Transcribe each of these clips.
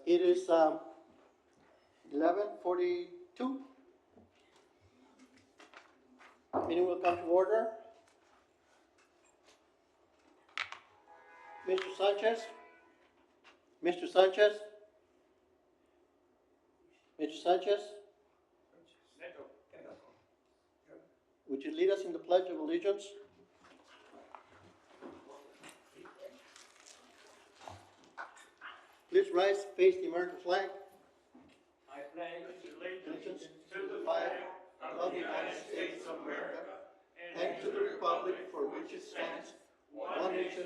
It is 11:42. Meeting will come to order. Mr. Sanchez? Mr. Sanchez? Mr. Sanchez? Would you lead us in the Pledge of Allegiance? Please rise, face the American flag. I pledge allegiance to the flag of the United States of America and to the republic for which it stands, one nation,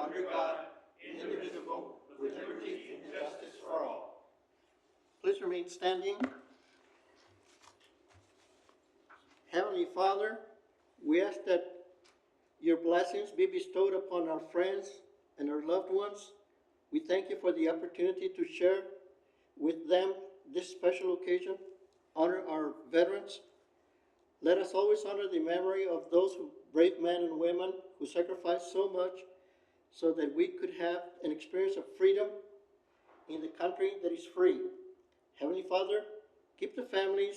under God, indivisible, with liberty and justice for all. Please remain standing. Heavenly Father, we ask that your blessings be bestowed upon our friends and our loved ones. We thank you for the opportunity to share with them this special occasion, honor our veterans. Let us always honor the memory of those brave men and women who sacrificed so much so that we could have an experience of freedom in the country that is free. Heavenly Father, keep the families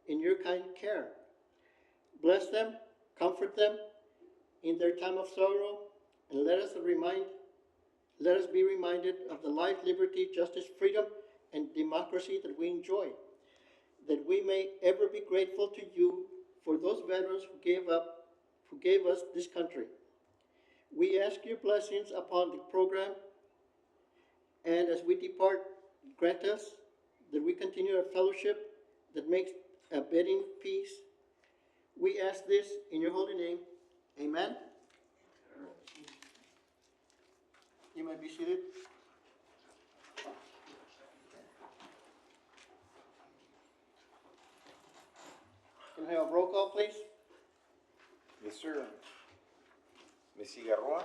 in your kind care. Bless them, comfort them in their time of sorrow, and let us be reminded of the life, liberty, justice, freedom, and democracy that we enjoy, that we may ever be grateful to you for those veterans who gave us this country. We ask your blessings upon the program, and as we depart, grant us that we continue our fellowship that makes abiding peace. We ask this in your holy name. Amen. You may be seated. Can I have a roll call, please? Yes, sir. Ms. Igarroa?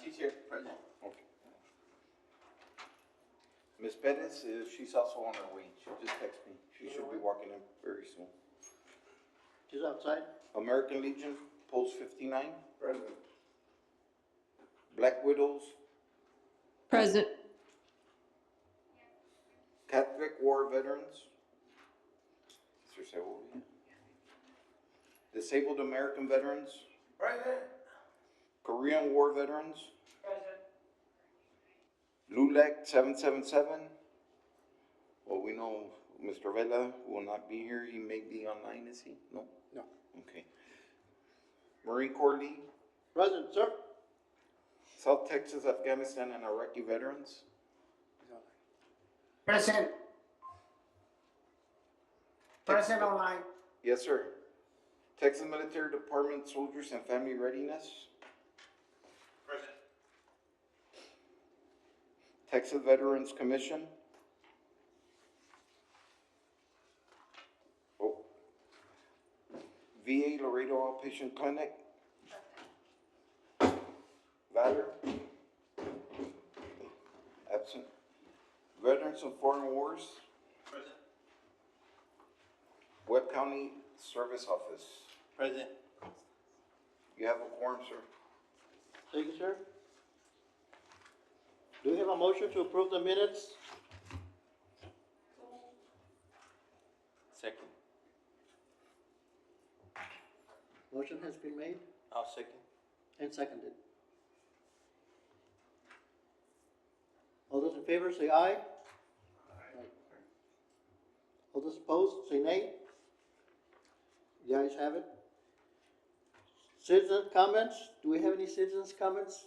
She's here, President. Okay. Ms. Pettis, she's also on her way. She just texted me. She should be walking in very soon. She's outside. American Legion, Post 59. President. Black Widows, Present. Catholic War Veterans. Mr. Segovia. Disabled American Veterans, President. Korean War Veterans, President. LULAC 777. Well, we know Mr. Vela will not be here. He may be online, is he? No? No. Okay. Marine Corps League, Present, sir. South Texas, Afghanistan, and Iraqi Veterans, Present. Present online. yes, sir. Texas Military Department Soldiers and Family Readiness, President. Texas Veterans Commission, oh, VA Laredo Outpatient Clinic, Valor, absent. Veterans of Foreign Wars, President. Webb County Service Office. President. You have a quorum, sir. Thank you, sir. Do we have a motion to approve the minutes? Second. Motion has been made I'll second. and seconded. All those in favor say aye. Aye. All those opposed say nay. The ayes have it. Citizen comments? Do we have any citizens' comments?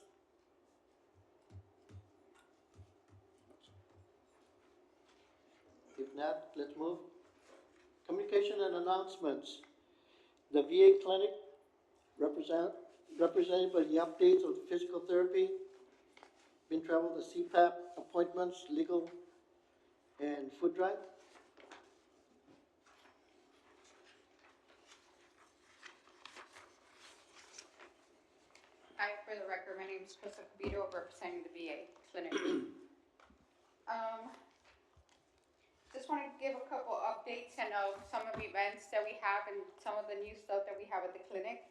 If not, let's move. Communication and announcements. The VA clinic represented by the updates of physical therapy, been travel, the CPAP appointments, legal, and food drive. Hi, for the record, my name is Krista Cabito, representing the VA clinic. Just want to give a couple updates and of some of the events that we have and some of the new stuff that we have at the clinic.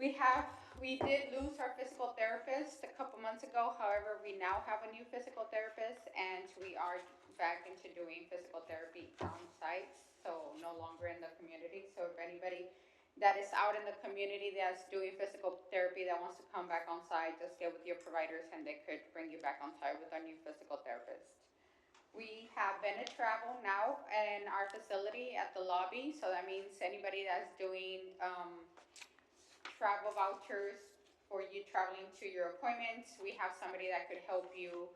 We did lose our physical therapist a couple months ago. However, we now have a new physical therapist and we are back into doing physical therapy on site. So no longer in the community. So if anybody that is out in the community that's doing physical therapy that wants to come back on site, just get with your providers and they could bring you back on site with our new physical therapist. We have Bennett Travel now in our facility at the lobby. So that means anybody that's doing, travel vouchers for you traveling to your appointments. We have somebody that could help you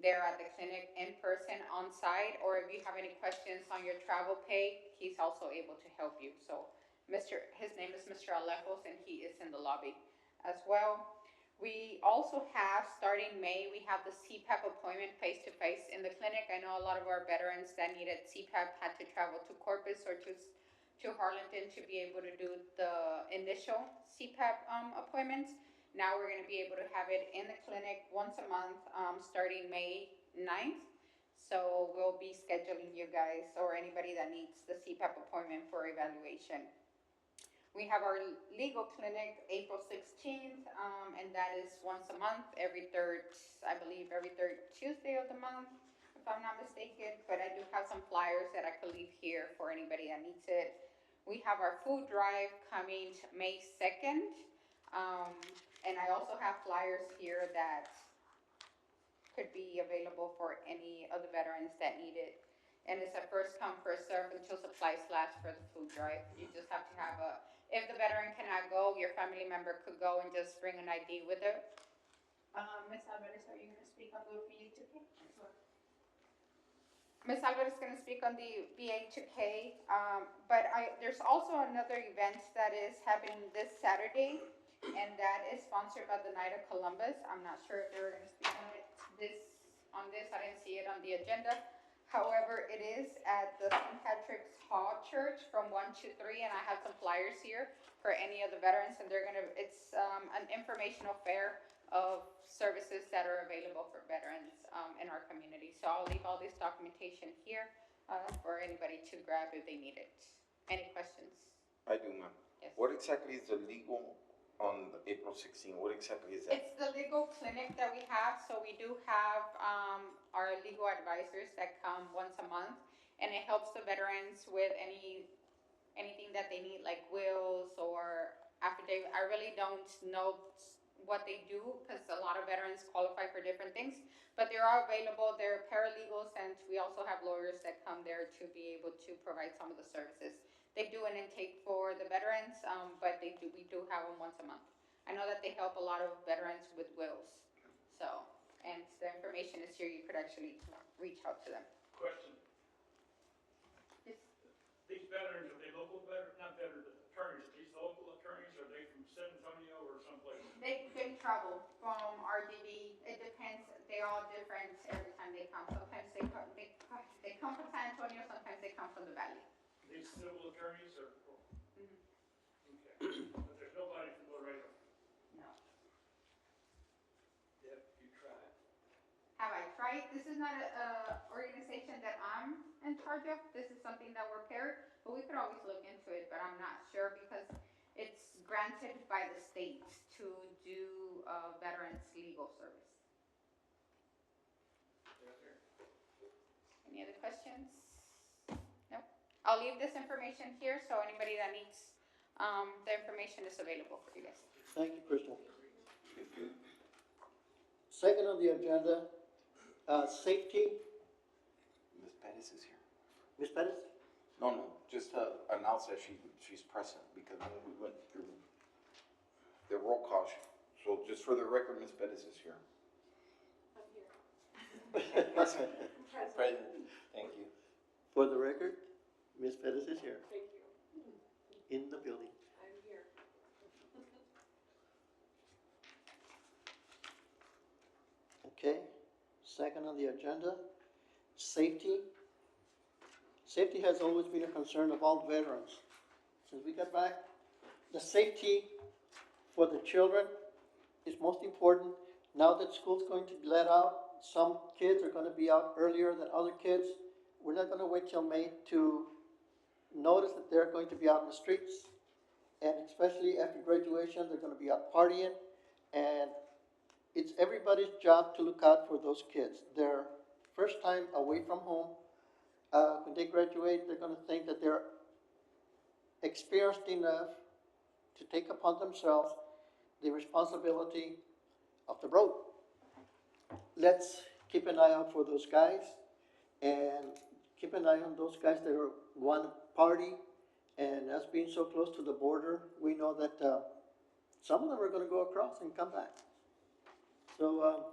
there at the clinic in person on site, or if you have any questions on your travel pay, he's also able to help you. So his name is Mr. Alejos and he is in the lobby as well. We also have, starting May, we have the CPAP appointment face-to-face in the clinic. I know a lot of our veterans that needed CPAP had to travel to Corpus or to Harlingen to be able to do the initial CPAP appointments. Now we're going to be able to have it in the clinic once a month, starting May 9th. So we'll be scheduling you guys or anybody that needs the CPAP appointment for evaluation. We have our legal clinic April 16th, and that is once a month, every third Tuesday of the month, if I'm not mistaken. But I do have some flyers that I could leave here for anybody that needs it. We have our food drive coming May 2nd, and I also have flyers here that could be available for any of the veterans that need it. And it's a first come, first serve until supplies last for the food drive. You just have to have if the veteran cannot go, your family member could go and just bring an ID with it. Ms. Alvarez, are you going to speak on the VA2K? Ms. Alvarez is going to speak on the VA2K, but there's also another event that is happening this Saturday, and that is sponsored by the Knight of Columbus. I'm not sure if they were going to speak on it. I didn't see it on the agenda. However, it is at the St. Patrick's Hall Church from 1 to 3, and I have some flyers here for any of the veterans, and it's an informational fair of services that are available for veterans in our community. So I'll leave all this documentation here for anybody to grab if they need it. Any questions? I do, ma'am. Yes. What exactly is the legal on April 16? What exactly is that? It's the legal clinic that we have. So we do have our legal advisors that come once a month, and it helps the veterans with anything that they need, like wills or affidavit. I really don't know what they do because a lot of veterans qualify for different things, but they are available. They're paralegals, and we also have lawyers that come there to be able to provide some of the services. They do an intake for the veterans, but we do have them once a month. I know that they help a lot of veterans with wills. So, and the information is here. You could actually reach out to them. Question, Yes. these veterans, are they local veterans, not veterans, attorneys, are these local attorneys, or are they from San Antonio or someplace? They travel from RDB. It depends. They're all different every time they come. Sometimes they come from San Antonio. Sometimes they come from the Valley. These civil attorneys or? Mhm. Okay, but there's nobody from Laredo. No. Yep, you tried. Have I tried? This is not a organization that I'm in charge of. This is something that we're paired, but we could always look into it. But I'm not sure because it's granted by the state to do veterans legal service. Any other questions? Nope. I'll leave this information here so anybody that needs the information is available for you guys. Thank you, Crystal. Second on the agenda, safety. Ms. Pettis is here. Ms. Pettis? No, just announce that she's present because when we went through the roll call, so just for the record, Ms. Pettis is here. Present. Present. Thank you. For the record, Ms. Pettis is here. Thank you. In the building. I'm here. Okay, second on the agenda, safety. Safety has always been a concern of all veterans. Since we got back, the safety for the children is most important. Now that school's going to be let out, some kids are gonna be out earlier than other kids. We're not gonna wait till May to notice that they're going to be out in the streets. and especially after graduation, they're gonna be out partying, and it's everybody's job to look out for those kids. Their first time away from home, when they graduate, they're gonna think that they're experienced enough to take upon themselves the responsibility of the road. Let's keep an eye out for those guys, and keep an eye on those guys that are want to party. And us being so close to the border, we know that some of them are going to go across and come back. So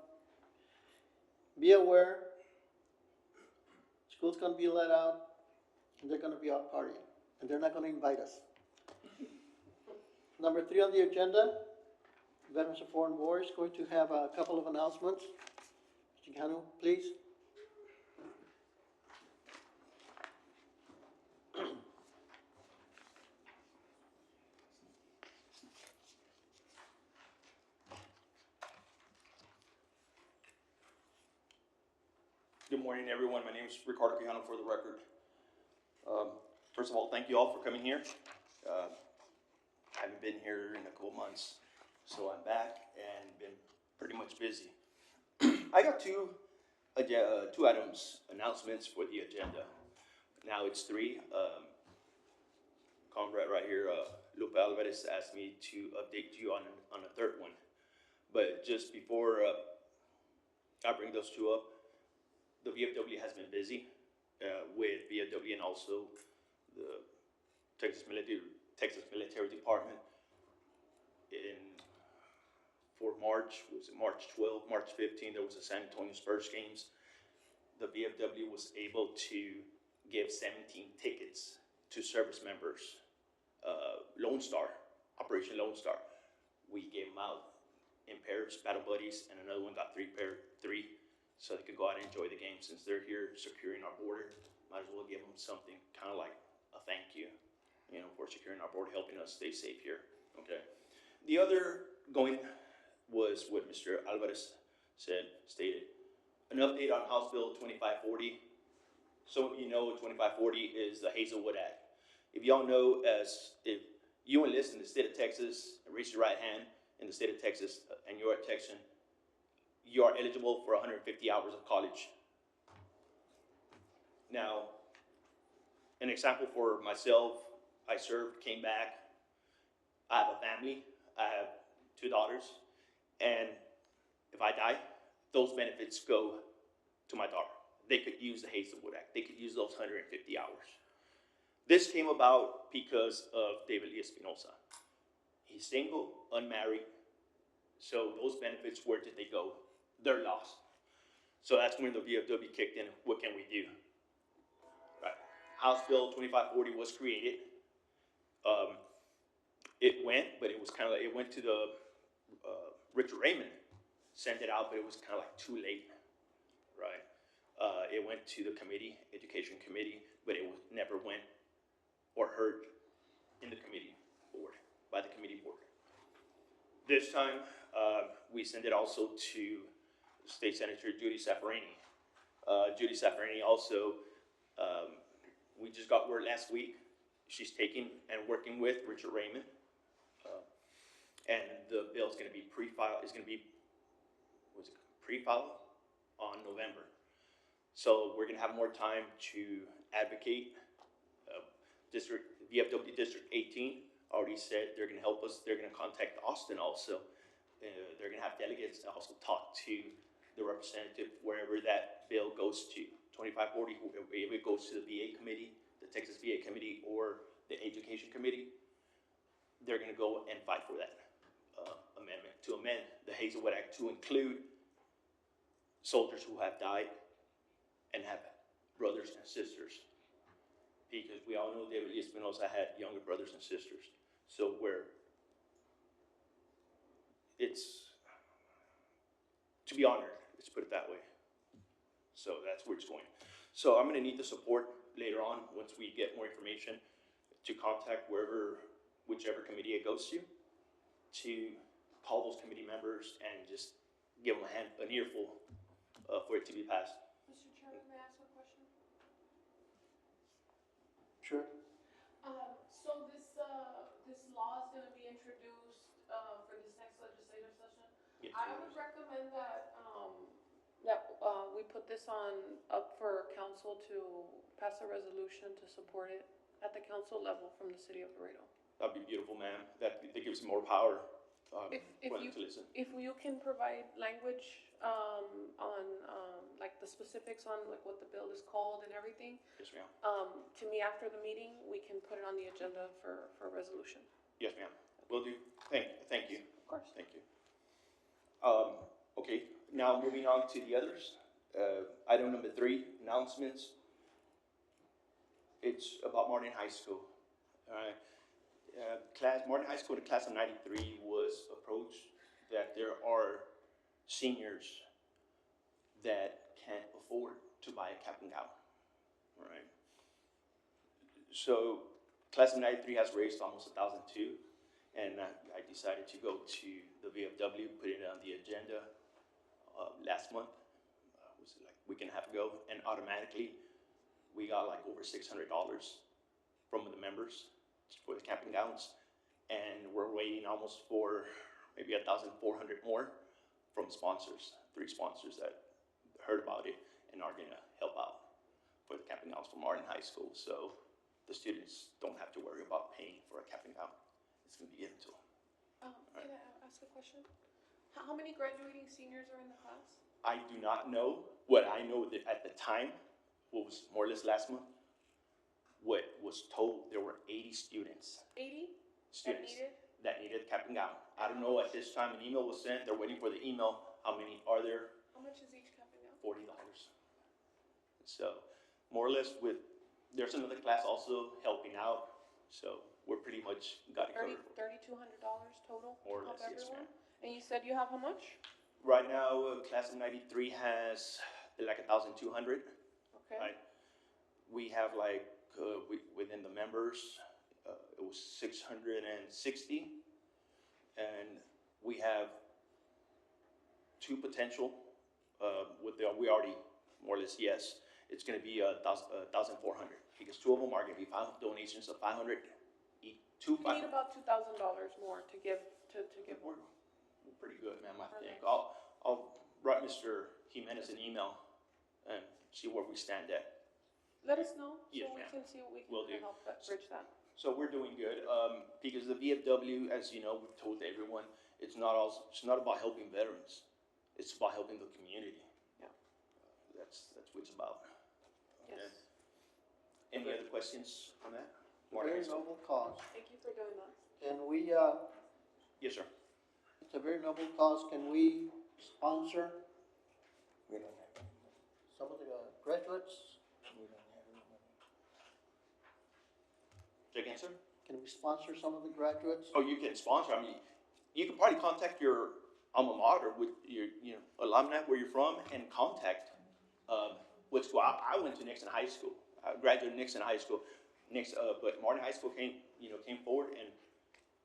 be aware. School's going to be let out, and they're going to be out partying, and they're not going to invite us. Number 3 on the agenda, Veterans of Foreign War is going to have a couple of announcements. Mr. Cano, please. Good morning, everyone. My name is Ricardo Quijano, for the record. First of all, thank you all for coming here. I haven't been here in a couple months, so I'm back and been pretty much busy. I got two items, announcements for the agenda. Now it's 3. Comrade right here, Lupe Alvarez, asked me to update you on a third one. But just before I bring those 2 up, the VFW has been busy with VFW and also the Texas Military Department. For March, was it March 12, March 15, there was a San Antonio Spurs games. The VFW was able to give 17 tickets to service members. Lone Star, Operation Lone Star. We gave them out in pairs, battle buddies, and another one got 3 so they could go out and enjoy the game. Since they're here securing our border, might as well give them something kind of like a thank you, for securing our border, helping us stay safe here. Okay. The other going was what Mr. Alvarez stated. An update on House Bill 2540. So 2540 is the Hazelwood Act. If y'all know, if you enlist in the state of Texas and raise your right hand in the state of Texas and you're a Texan, you are eligible for 150 hours of college. Now, an example for myself, I served, came back. I have a family. I have 2 daughters. And if I die, those benefits go to my daughter. They could use the Hazelwood Act. They could use those 150 hours. This came about because of David Lee Espinosa. He's single, unmarried. So those benefits, where did they go? They're lost. So that's when the VFW kicked in. What can we do? Right. House Bill 2540 was created. It went, but it was kind of like, it went to the Richard Raymond, sent it out, but it was kind of like too late, right? It went to the committee, Education Committee, but it never went or heard in the committee board, by the committee board. This time, we sent it also to State Senator Judy Saffarani. Judy Saffarani also, we just got word last week, she's taking and working with Richard Raymond. And the bill is going to be pre-filed, pre-filed on November. So we're going to have more time to advocate. VFW District 18 already said they're going to help us. They're going to contact Austin also. They're going to have delegates to also talk to the representative wherever that bill goes to. 2540, if it goes to the VA committee, the Texas VA committee, or the Education Committee, they're going to go and fight for that amendment to amend the Hazelwood Act to include soldiers who have died and have brothers and sisters. Because we all know David Lee Espinosa had younger brothers and sisters. So it's to be honored, let's put it that way. So that's where it's going. So I'm going to need the support later on, once we get more information, to contact whichever committee it goes to call those committee members and just give them an earful for it to be passed. Mr. Chairman, may I ask a question? Sure. So this law is gonna be introduced, for this next legislative session. Yes, I would recommend that we put this up for council to pass a resolution to support it at the council level from the city of Laredo. That'd be beautiful, ma'am. That gives more power, If for them you, to listen. if you can provide language, on, like the specifics on like what the bill is called and everything, Yes, ma'am. to me after the meeting, we can put it on the agenda for resolution. Yes, ma'am. Will do. Thank you. Of course. Thank you. Okay, now moving on to the others. Item number 3, announcements. It's about Martin High School. All right. Martin High School, the class of 93 was approached that there are seniors that can't afford to buy a cap and gown. All right. So class of 93 has raised almost $1,002, and I decided to go to the VFW, put it on the agenda last month. Was it like a week and a half ago? And automatically, we got like over $600 from the members for the cap and gowns, and we're waiting almost for maybe 1,400 more from sponsors, 3 sponsors that heard about it and are gonna help out for the cap and gowns for Martin High School. So the students don't have to worry about paying for a cap and gown. It's gonna be given to them. Can I ask a question? How many graduating seniors are in the class? I do not know. What I know that at the time, what was more or less last month, what was told, there were 80 students. 80 that Students needed? that needed cap and gown. I don't know, at this time, an email was sent, they're waiting for the email. How many are there? How much is each cap and gown? $40. So, more or less there's another class also helping out, so we're pretty much got it covered. $3,200 total? More or to help less, yes, everyone? ma'am. And you said you have how much? Right now, class of 93 has like 1,200. Okay. Right. We have like, within the members, it was 660. And we have 2 potential, we already, more or less, yes. It's gonna be 1,400, because 2 of them are gonna be donations of 500 each. We need about $2,000 more to give, to give. We're pretty good, ma'am, I think. Perfect. I'll write Mr. Jimenez an email and see where we stand at. Let us know, Yes, so we ma'am. can see what we Will can do do. to help bridge that. So we're doing good, because the VFW, as you know, we've told everyone, it's not about helping veterans. It's about helping the community. Yeah. That's what it's about. Okay. Yes. Any other questions on that? Very noble cause. Thank you for doing that. Can we, Yes, sir. it's a very noble cause, can we sponsor We don't have any money. some of the graduates? We don't have any money. Say again, sir? Can we sponsor some of the graduates? Oh, you can sponsor. I mean, you can probably contact your alma mater with your, alumni where you're from, and contact what school. I went to Nixon High School. I graduated Nixon High School. But Martin High School came forward, and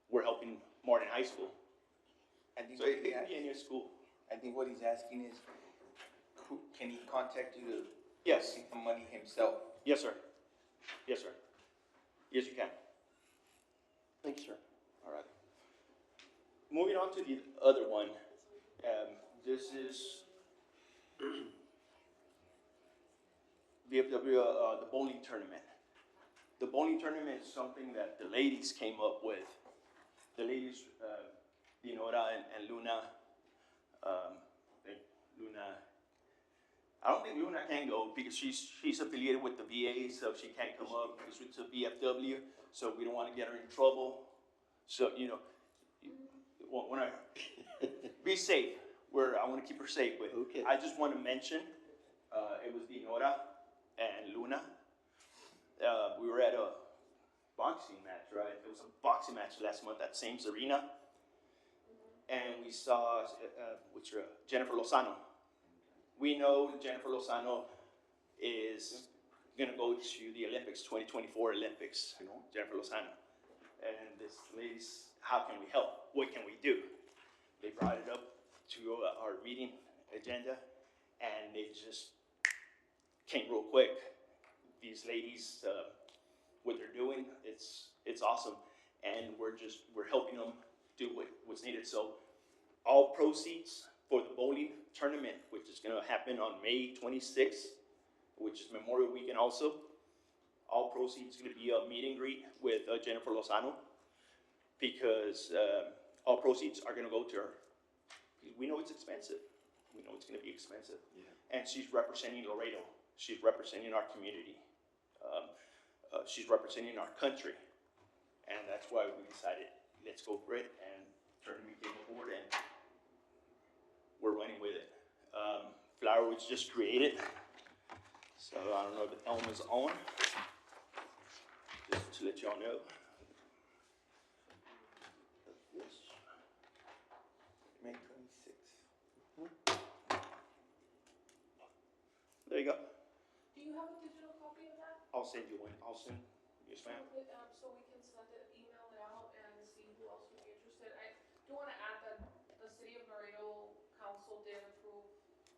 we're helping Martin High School. I think So what it he can be asked- any school. I think what he's asking is, can he contact you to Yes. get the money himself? Yes, sir. Yes, sir. Yes, you can. Thanks, sir. All right. Moving on to the other one. This is VFW, the bowling tournament. The bowling tournament is something that the ladies came up with. The ladies, Dinora and Luna, I don't think Luna can go because she's affiliated with the VA, so she can't come up because it's a VFW, so we don't want to get her in trouble. So, when I, be safe, I want to keep her safe, but Okay. I just want to mention, it was Dinora and Luna. We were at a boxing match, right? It was a boxing match last month at Sames Arena. And we saw, Jennifer Lozano. We know Jennifer Lozano is gonna go to the Olympics, 2024 Olympics. Jennifer Lozano. And this lady's, how can we help? What can we do? They brought it up to our meeting agenda, and they just came real quick. These ladies, what they're doing, it's awesome. and we're helping them do what's needed. So all proceeds for the bowling tournament, which is gonna happen on May 26th, which is Memorial Weekend also, all proceeds gonna be a meet and greet with Jennifer Lozano, because all proceeds are gonna go to her. We know it's expensive. We know it's gonna be expensive. Yeah. And she's representing Laredo. She's representing our community. She's representing our country. And that's why we decided, let's go for it, and tournament came aboard, and we're running with it. Flower was just created, so I don't know if the elm is on, just to let y'all know. May 26th. There you go. Do you have a digital copy of that? I'll send you one. Yes, ma'am. So we can send it, email it out and see who else would be interested. I do wanna add that the city of Laredo council did approve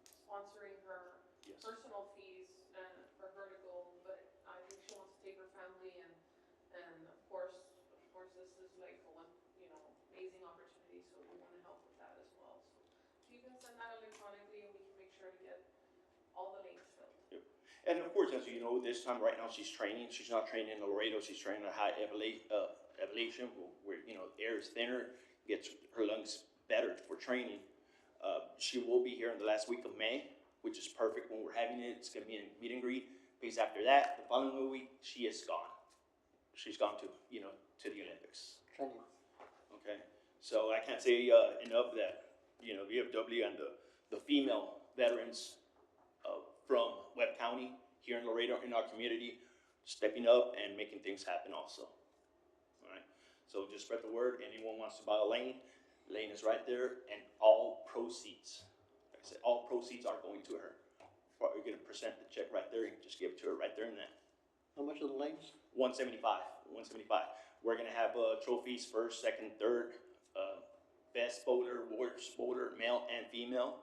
sponsoring her Yes. personal fees and for her to go, but I think she wants to take her family and of course this is like a one, amazing opportunity, so we wanna help with that as well. So you can send that electronically and we can make sure to get all the links filled. And of course, as you know, this time right now she's training. She's not training in Laredo. She's training at high elevation, where air is thinner, gets her lungs better for training. She will be here in the last week of May, which is perfect when we're having it. It's going to be a meet and greet. Because after that, the following week, she is gone. She's gone to to the Olympics. Training. Okay, so I can't say enough that VFW and the female veterans from Webb County here in Laredo, in our community, stepping up and making things happen also. All right, so just spread the word. Anyone wants to buy a lane is right there, and all proceeds, like I said, all proceeds are going to her. We're gonna present the check right there and just give it to her right there and then. How much are the lanes? 175. We're gonna have trophies, first, second, third, best bowler, worst bowler, male and female.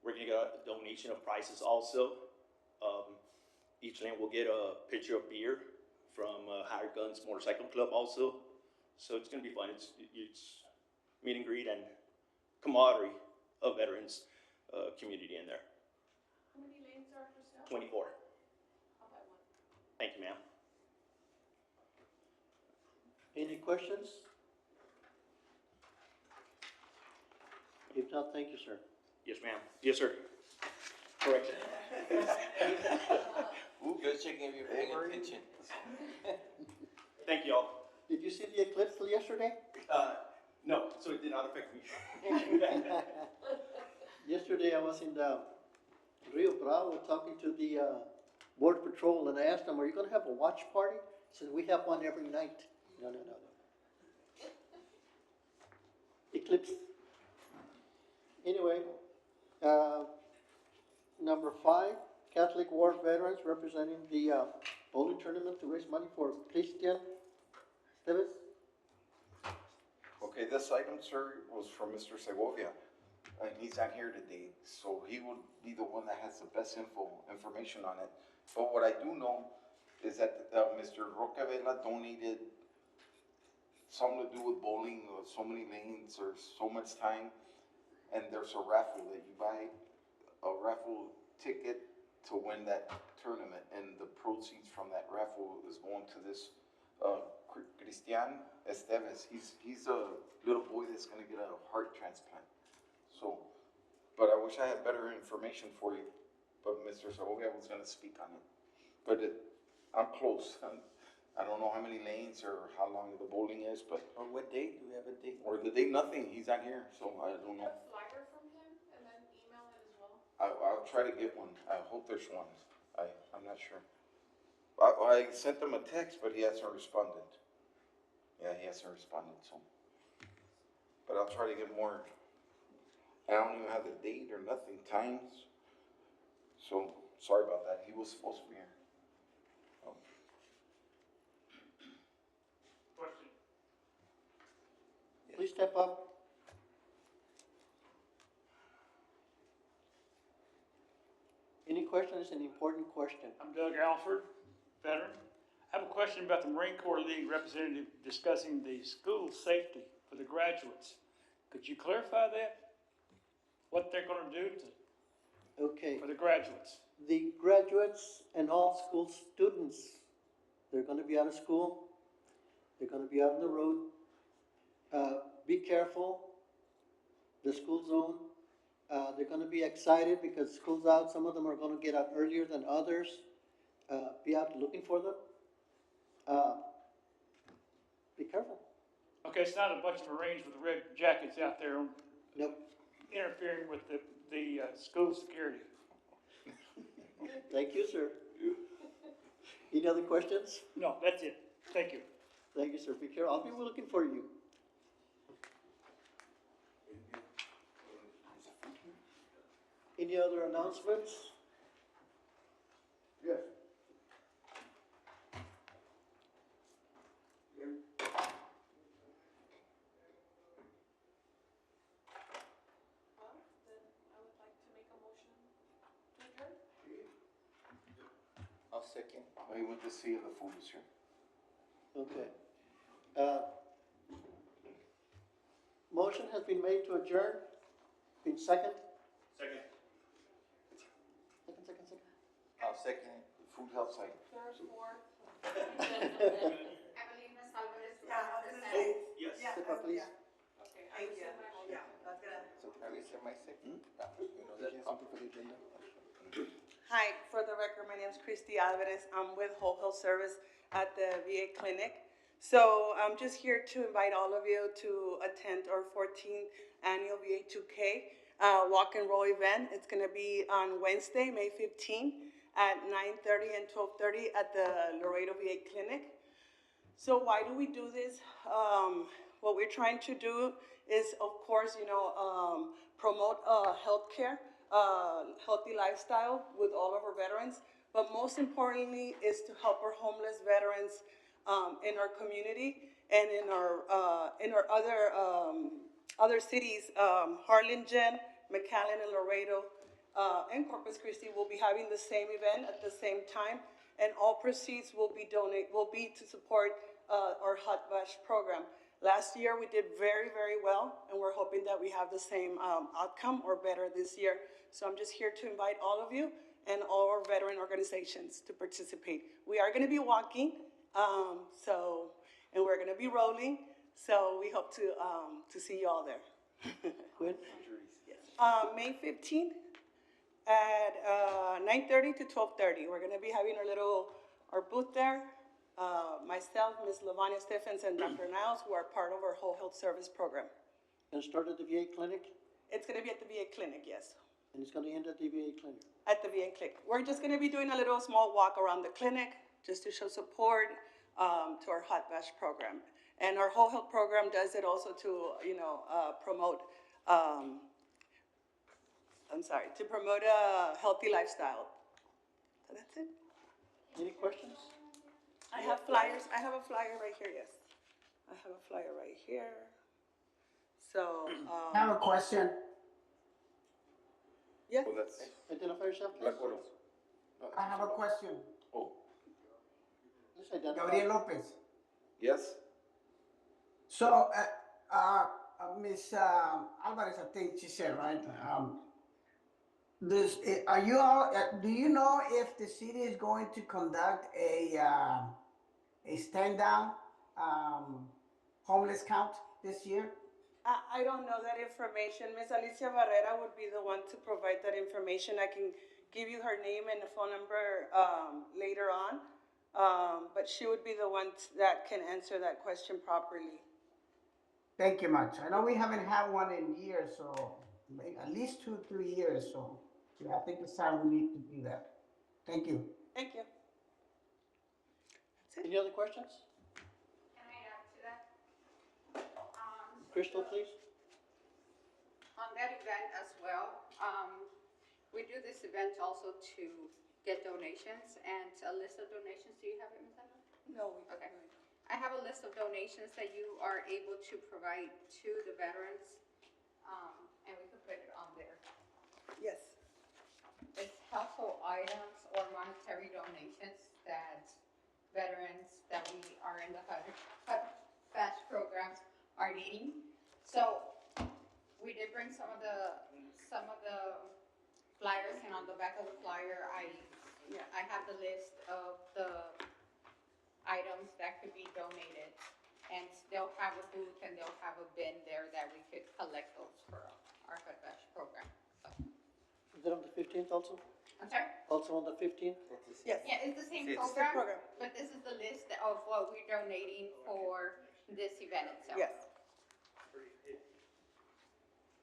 We're gonna get a donation of prizes also. Each lane will get a pitcher of beer from Hired Guns Motorcycle Club also. So it's gonna be fun. It's meet and greet and camaraderie of veterans community in there. How many lanes are for sale? 24. I'll buy one. Thank you, ma'am. Any questions? If not, thank you, sir. Yes, ma'am. Yes, sir. Correction. Ooh, good checking if you're paying attention. Thank you all. Did you see the eclipse yesterday? No, so it did not affect me. Yesterday I was in the Rio Bravo talking to the Border Patrol, and I asked them, are you gonna have a watch party? He said, we have one every night. No. Eclipse. Anyway, number 5, Catholic War Veterans representing the bowling tournament to raise money for Christian Esteves. Okay, this item, sir, was from Mr. Segovia, and he's not here today, so he would be the one that has the best information on it. But what I do know is that Mr. Rocavela donated something to do with bowling, or so many lanes, or so much time, and there's a raffle that you buy, a raffle ticket to win that tournament, and the proceeds from that raffle is going to this Christian Esteves. He's a little boy that's gonna get a heart transplant. So, but I wish I had better information for you, but Mr. Segovia was gonna speak on it. But I'm close. I don't know how many lanes or how long the bowling is, but, On what date? Do we have a date? or the day, nothing, he's not here, so I don't know. A flyer from him and then email it as well. I'll try to get one. I hope there's one. I'm not sure. I sent him a text, but he hasn't responded. Yeah, he hasn't responded, so. But I'll try to get more. I don't even have the date or nothing, times. So, sorry about that. He was supposed to be here. Question. Please step up. Any question is an important question. I'm Doug Alford, veteran. I have a question about the Marine Corps League representative discussing the school safety for the graduates. Could you clarify that? What they're gonna do Okay, for the graduates? the graduates and all school students, they're gonna be out of school, they're gonna be out on the road. Be careful, the school zone, they're gonna be excited because school's out, some of them are gonna get out earlier than others. Be out looking for them. Be careful. Okay, it's not a bunch of Marines with red jackets out there Nope. interfering with the school security. Thank you, sir. Any other questions? No, that's it. Thank you. Thank you, sir. Be careful. I'll be looking for you. Any other announcements? Yes. Well, then I would like to make a motion to adjourn. I'll second. I went to see if the food was here. Okay. Motion has been made to adjourn. Been second? Second. Second. I'll second it. The food's outside. There's more. Evelina Alvarez. Yes. Step up, please. Okay, I rescind my motion. I rescind my second. You know that. Something for the agenda? Hi, for the record, my name is Christy Alvarez. I'm with Whole Health Service at the VA Clinic. So I'm just here to invite all of you to attend our 14th annual VA 2K walk and roll event. It's going to be on Wednesday, May 15 at 9:30 and 12:30 at the Laredo VA Clinic. So why do we do this? What we're trying to do is, of course, promote healthcare, healthy lifestyle with all of our veterans. But most importantly is to help our homeless veterans in our community and in our other cities, Harlingen, McAllen, and Laredo, and Corpus Christi will be having the same event at the same time, and all proceeds will be to support our Hot Bash program. Last year we did very, very well, and we're hoping that we have the same outcome or better this year. So I'm just here to invite all of you and all our veteran organizations to participate. We are going to be walking, and we're going to be rolling. So we hope to see you all there. When? May 15th at 9:30 to 12:30. We're going to be having our booth there. Myself, Ms. Lavanya Stephens, and Dr. Niles, who are part of our Whole Health Service program. And start at the VA clinic, It's going to be at the VA clinic, yes. and it's gonna end at the VA clinic. At the VA clinic. We're just going to be doing a little small walk around the clinic just to show support to our Hot Bash program. And our Whole Health program does it also to, promote, to promote a healthy lifestyle. So that's it. Any questions? I have flyers. I have a flyer right here, yes. I have a flyer right here. So, I have a question. yeah. Oh, that's Identify yourself, please. Black Widow. I have a question. Oh, Please identify. Gabriel Lopez. yes? So, Ms. Alvarez, I think she said, right? Do you know if the city is going to conduct a stand down homeless count this year? I don't know that information. Ms. Alicia Barrera would be the one to provide that information. I can give you her name and the phone number later on, but she would be the one that can answer that question properly. Thank you much. I know we haven't had one in years, so maybe at least 2-3 years. So yeah, I think it's time we need to do that. Thank you. Thank you. Any other questions? Can I add to that? Crystal, please. On that event as well, we do this event also to get donations and a list of donations. Do you have it, Ms. Eva? No. Okay. I have a list of donations that you are able to provide to the veterans, and we could put it on there. Yes. It's household items or monetary donations that veterans and the HUD Fast program are needing. So we did bring some of the flyers, and on the back of the flyer, I have the list of the items that could be donated. And they'll have a booth and they'll have a bin there that we could collect those for our HUD Fast program. So, Is it on the 15th also? I'm sorry? Also on the 15th? Yes. Yeah, it's the same It's the same program, program. but this is the list of what we're donating for this event itself. Yes.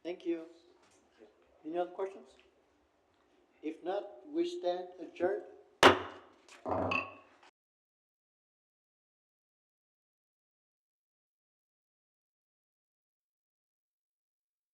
Thank you. Any other questions? If not, we stand adjourned.